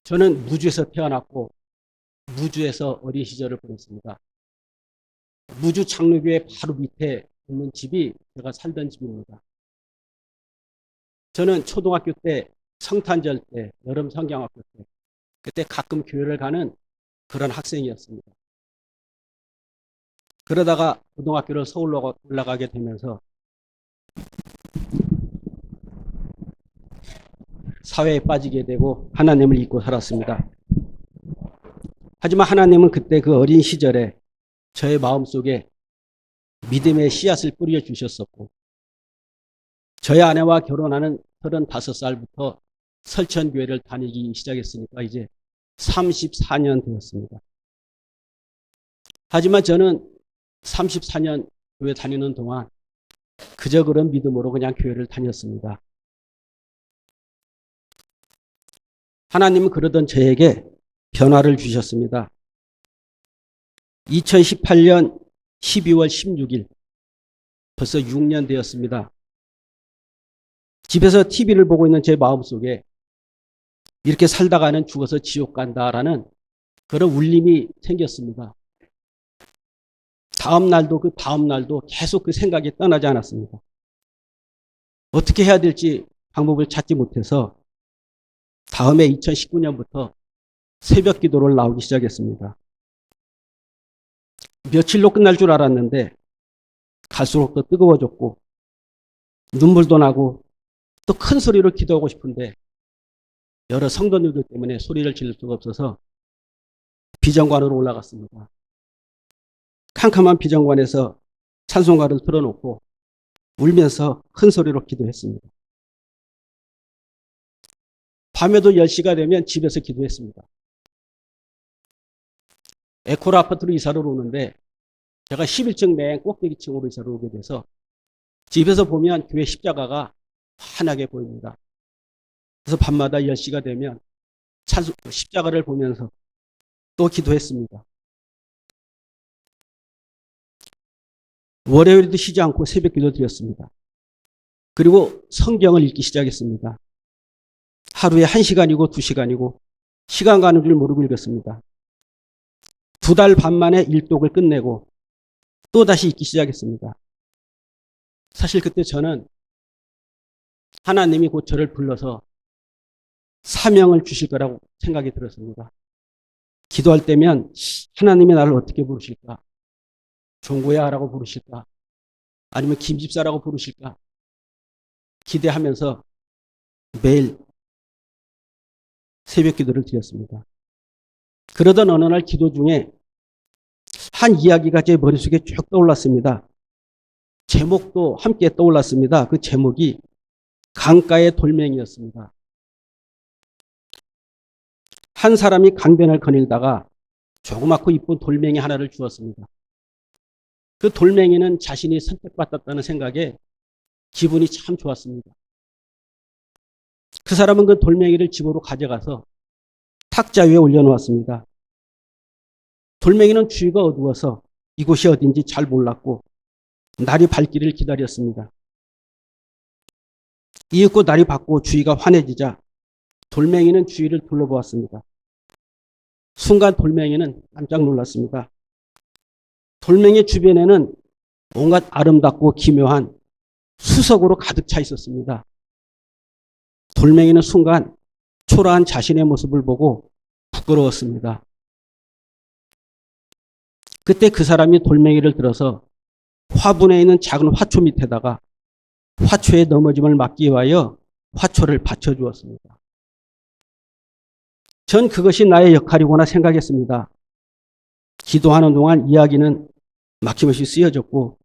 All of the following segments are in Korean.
저는 무주에서 태어났고 무주에서 어린 시절을 보냈습니다. 무주 장로교회 바로 밑에 있는 집이 제가 살던 집입니다. 저는 초등학교 때 성탄절 때 여름 성경학교 때 그때 가끔 교회를 가는 그런 학생이었습니다. 그러다가 고등학교를 서울로 올라가게 되면서 사회에 빠지게 되고 하나님을 잊고 살았습니다. 하지만 하나님은 그때 그 어린 시절에 저의 마음속에 믿음의 씨앗을 뿌려주셨었고 저희 아내와 결혼하는 35살부터 설천교회를 다니기 시작했으니까 이제 34년 되었습니다. 하지만 저는 34년 교회 다니는 동안 그저 그런 믿음으로 그냥 교회를 다녔습니다. 하나님은 그러던 저에게 변화를 주셨습니다. 2018년 12월 16일 벌써 6년 되었습니다. 집에서 TV를 보고 있는 제 마음속에 이렇게 살다가는 죽어서 지옥 간다라는 그런 울림이 생겼습니다. 다음 날도 그 다음 날도 계속 그 생각이 떠나지 않았습니다. 어떻게 해야 될지 방법을 찾지 못해서 다음에 2019년부터 새벽 기도를 나오기 시작했습니다. 며칠로 끝날 줄 알았는데 갈수록 더 뜨거워졌고 눈물도 나고 또 큰 소리로 기도하고 싶은데 여러 성도님들 때문에 소리를 지를 수가 없어서 비전관으로 올라갔습니다. 캄캄한 비전관에서 찬송가를 틀어놓고 울면서 큰 소리로 기도했습니다. 밤에도 10시가 되면 집에서 기도했습니다. 에코라 아파트로 이사를 오는데 제가 11층 맨 꼭대기층으로 이사를 오게 돼서 집에서 보면 교회 십자가가 환하게 보입니다. 그래서 밤마다 10시가 되면 십자가를 보면서 또 기도했습니다. 월요일에도 쉬지 않고 새벽 기도 드렸습니다. 그리고 성경을 읽기 시작했습니다. 하루에 1시간이고 2시간이고 시간 가는 줄 모르고 읽었습니다. 2달 반 만에 일독을 끝내고 또다시 읽기 시작했습니다. 사실 그때 저는 하나님이 곧 저를 불러서 사명을 주실 거라고 생각이 들었습니다. 기도할 때면 하나님이 나를 어떻게 부르실까? 종고야라고 부르실까? 아니면 김집사라고 부르실까? 기대하면서 매일 새벽 기도를 드렸습니다. 그러던 어느 날 기도 중에 한 이야기가 제 머릿속에 쭉 떠올랐습니다. 제목도 함께 떠올랐습니다. 그 제목이 강가의 돌멩이였습니다. 한 사람이 강변을 거닐다가 조그맣고 이쁜 돌멩이 하나를 주었습니다. 그 돌멩이는 자신이 선택받았다는 생각에 기분이 참 좋았습니다. 그 사람은 그 돌멩이를 집으로 가져가서 탁자 위에 올려놓았습니다. 돌멩이는 주위가 어두워서 이곳이 어딘지 잘 몰랐고 날이 밝기를 기다렸습니다. 이윽고 날이 밝고 주위가 환해지자 돌멩이는 주위를 둘러보았습니다. 순간 돌멩이는 깜짝 놀랐습니다. 돌멩이 주변에는 온갖 아름답고 기묘한 수석으로 가득 차 있었습니다. 돌멩이는 순간 초라한 자신의 모습을 보고 부끄러웠습니다. 그때 그 사람이 돌멩이를 들어서 화분에 있는 작은 화초 밑에다가 화초의 넘어짐을 막기 위하여 화초를 받쳐주었습니다. 전 그것이 나의 역할이구나 생각했습니다. 기도하는 동안 이야기는 막힘없이 쓰여졌고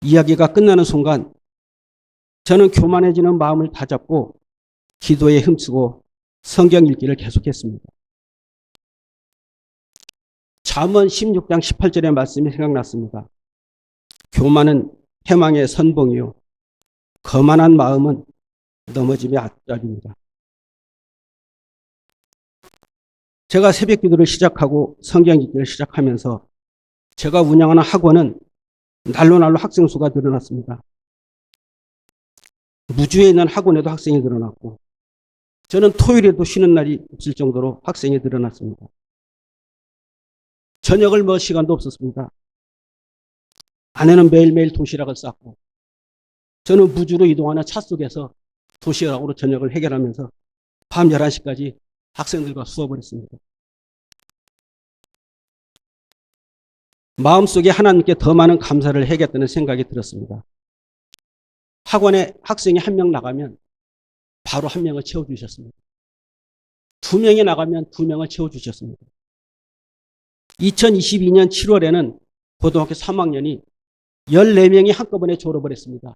이야기가 끝나는 순간 저는 교만해지는 마음을 다잡고 기도에 힘쓰고 성경 읽기를 계속했습니다. 잠언 16장 18절의 말씀이 생각났습니다. 교만은 패망의 선봉이요 거만한 마음은 넘어짐의 앞잡이입니다. 제가 새벽 기도를 시작하고 성경 읽기를 시작하면서 제가 운영하는 학원은 날로 학생 수가 늘어났습니다. 무주에 있는 학원에도 학생이 늘어났고 저는 토요일에도 쉬는 날이 없을 정도로 학생이 늘어났습니다. 저녁을 먹을 시간도 없었습니다. 아내는 매일매일 도시락을 쌌고 저는 무주로 이동하는 차 속에서 도시락으로 저녁을 해결하면서 밤 11시까지 학생들과 수업을 했습니다. 마음속에 하나님께 더 많은 감사를 해야겠다는 생각이 들었습니다. 학원에 학생이 한 명 나가면 바로 한 명을 채워주셨습니다. 2명이 나가면 2명을 채워주셨습니다. 2022년 7월에는 고등학교 3학년이 14명이 한꺼번에 졸업을 했습니다.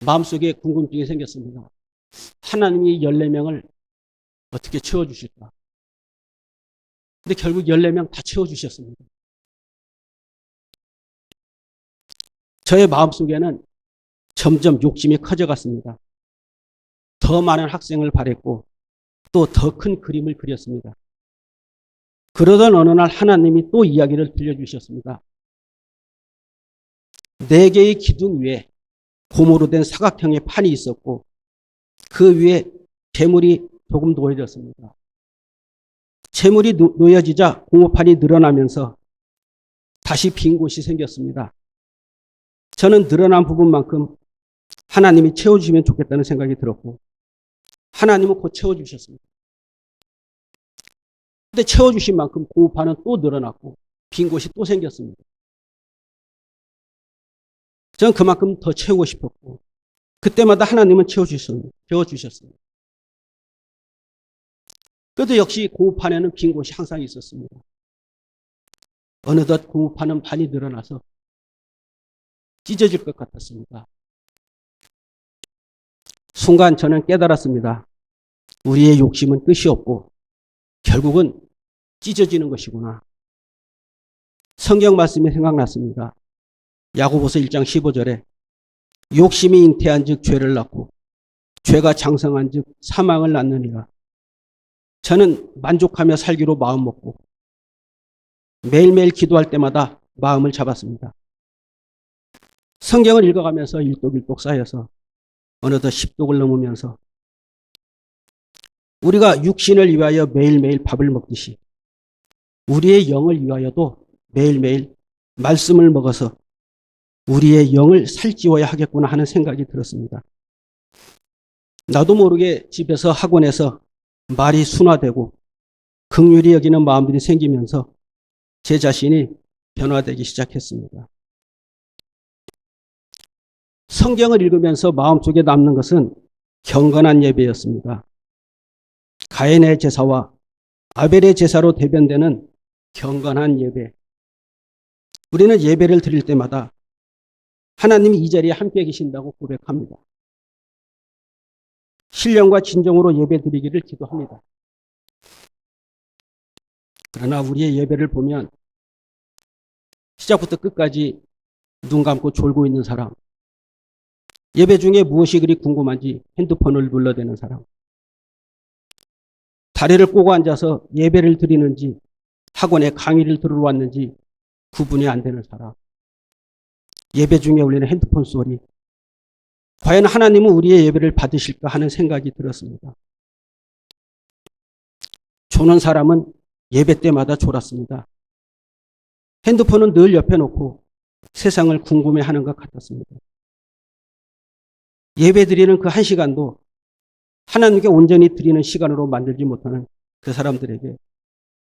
마음속에 궁금증이 생겼습니다. 하나님이 14명을 어떻게 채워주실까? 근데 결국 14명 다 채워주셨습니다. 저의 마음속에는 점점 욕심이 커져갔습니다. 더 많은 학생을 바랬고 또 더 큰 그림을 그렸습니다. 그러던 어느 날 하나님이 또 이야기를 들려주셨습니다. 4개의 기둥 위에 고무로 된 사각형의 판이 있었고 그 위에 재물이 조금 놓여졌습니다. 재물이 놓여지자 고무판이 늘어나면서 다시 빈 곳이 생겼습니다. 저는 늘어난 부분만큼 하나님이 채워주시면 좋겠다는 생각이 들었고 하나님은 곧 채워주셨습니다. 근데 채워주신 만큼 고무판은 또 늘어났고 빈 곳이 또 생겼습니다. 저는 그만큼 더 채우고 싶었고 그때마다 하나님은 채워주셨습니다. 그래도 역시 고무판에는 빈 곳이 항상 있었습니다. 어느덧 고무판은 반이 늘어나서 찢어질 것 같았습니다. 순간 저는 깨달았습니다. 우리의 욕심은 끝이 없고 결국은 찢어지는 것이구나. 성경 말씀이 생각났습니다. 야고보서 1장 15절에 욕심이 잉태한 즉 죄를 낳고 죄가 장성한 즉 사망을 낳느니라. 저는 만족하며 살기로 마음먹고 매일매일 기도할 때마다 마음을 잡았습니다. 성경을 읽어가면서 일독일독 쌓여서 어느덧 10독을 넘으면서 우리가 육신을 위하여 매일매일 밥을 먹듯이 우리의 영을 위하여도 매일매일 말씀을 먹어서 우리의 영을 살찌워야 하겠구나 하는 생각이 들었습니다. 나도 모르게 집에서 학원에서 말이 순화되고 긍휼히 여기는 마음들이 생기면서 제 자신이 변화되기 시작했습니다. 성경을 읽으면서 마음속에 남는 것은 경건한 예배였습니다. 가인의 제사와 아벨의 제사로 대변되는 경건한 예배. 우리는 예배를 드릴 때마다 하나님이 이 자리에 함께 계신다고 고백합니다. 신령과 진정으로 예배 드리기를 기도합니다. 그러나 우리의 예배를 보면 시작부터 끝까지 눈 감고 졸고 있는 사람, 예배 중에 무엇이 그리 궁금한지 핸드폰을 눌러대는 사람, 다리를 꼬고 앉아서 예배를 드리는지 학원에 강의를 들으러 왔는지 구분이 안 되는 사람, 예배 중에 울리는 핸드폰 소리, 과연 하나님은 우리의 예배를 받으실까 하는 생각이 들었습니다. 조는 사람은 예배 때마다 졸았습니다. 핸드폰은 늘 옆에 놓고 세상을 궁금해하는 것 같았습니다. 예배 드리는 그 한 시간도 하나님께 온전히 드리는 시간으로 만들지 못하는 그 사람들에게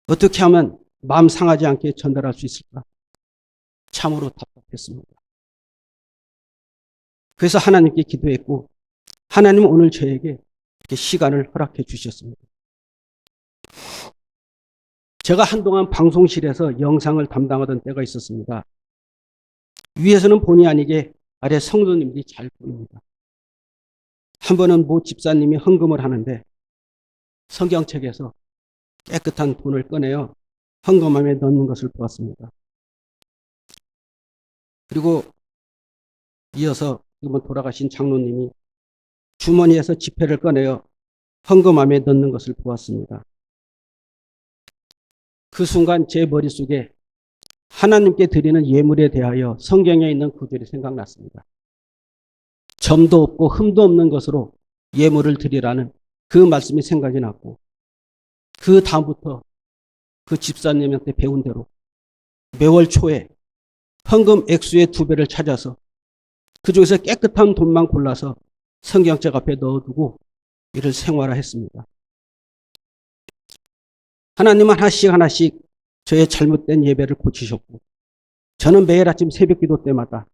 어떻게 하면 마음 상하지 않게 전달할 수 있을까? 참으로 답답했습니다. 그래서 하나님께 기도했고 하나님은 오늘 저에게 이렇게 시간을 허락해 주셨습니다. 제가 한동안 방송실에서 영상을 담당하던 때가 있었습니다. 위에서는 본의 아니게 아래 성도님들이 잘 보입니다. 한 번은 모 집사님이 헌금을 하는데 성경책에서 깨끗한 돈을 꺼내어 헌금함에 넣는 것을 보았습니다. 그리고 이어서 지금 돌아가신 장로님이 주머니에서 지폐를 꺼내어 헌금함에 넣는 것을 보았습니다. 그 순간 제 머릿속에 하나님께 드리는 예물에 대하여 성경에 있는 구절이 생각났습니다. 점도 없고 흠도 없는 것으로 예물을 드리라는 그 말씀이 생각이 났고, 그 다음부터 그 집사님한테 배운 대로 매월 초에 헌금 액수의 2배를 찾아서 그중에서 깨끗한 돈만 골라서 성경책 앞에 넣어두고 이를 생활화했습니다. 하나님은 하나씩 하나씩 저의 잘못된 예배를 고치셨고, 저는 매일 아침 새벽 기도 때마다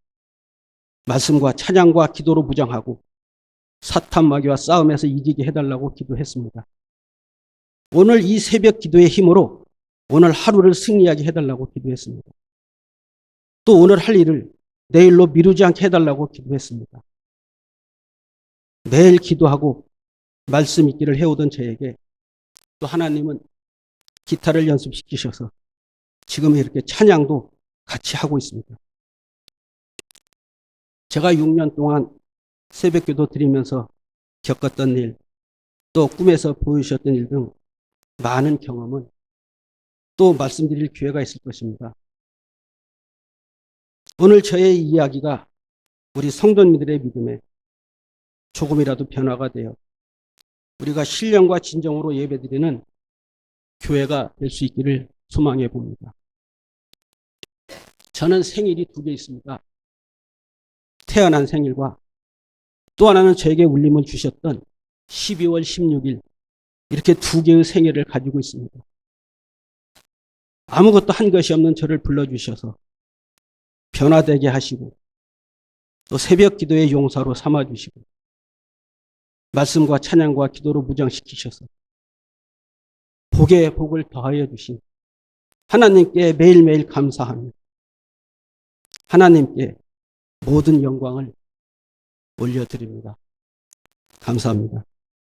말씀과 찬양과 기도로 무장하고 사탄 마귀와 싸움에서 이기게 해달라고 기도했습니다. 오늘 이 새벽 기도의 힘으로 오늘 하루를 승리하게 해달라고 기도했습니다. 또 오늘 할 일을 내일로 미루지 않게 해달라고 기도했습니다. 매일 기도하고 말씀 읽기를 해오던 저에게 또 하나님은 기타를 연습시키셔서 지금 이렇게 찬양도 같이 하고 있습니다. 제가 6년 동안 새벽기도 드리면서 겪었던 일, 또 꿈에서 보여주셨던 일 등 많은 경험은 또 말씀드릴 기회가 있을 것입니다. 오늘 저의 이야기가 우리 성도님들의 믿음에 조금이라도 변화가 되어 우리가 신령과 진정으로 예배드리는 교회가 될 수 있기를 소망해 봅니다. 저는 생일이 2개 있습니다. 태어난 생일과 또 하나는 저에게 울림을 주셨던 12월 16일, 이렇게 2개의 생일을 가지고 있습니다. 아무것도 한 것이 없는 저를 불러주셔서 변화되게 하시고 또 새벽 기도의 용사로 삼아주시고 말씀과 찬양과 기도로 무장시키셔서 복에 복을 더하여 주신 하나님께 매일매일 감사하며 하나님께 모든 영광을 올려드립니다. 감사합니다.